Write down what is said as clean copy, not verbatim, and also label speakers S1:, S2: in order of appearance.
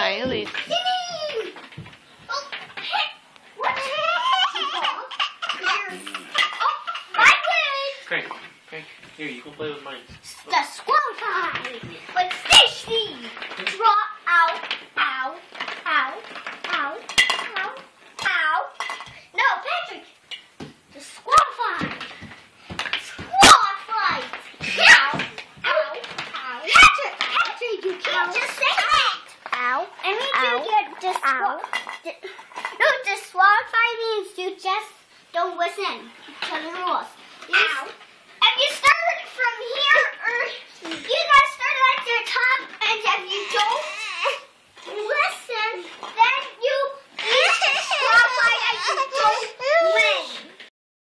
S1: Hi, Elise.
S2: Craig, here, you can play with mine.
S3: The squirrel time! But Stacy! Draw out, ow, ow, ow, ow, ow. No, Patrick! The squirrel fight! Squirrel fight! Ow, ow, ow. Patrick, you can't just say that! Ow. I need you to just ow. No, the squirrel fight means you just don't listen to the rules. Ow.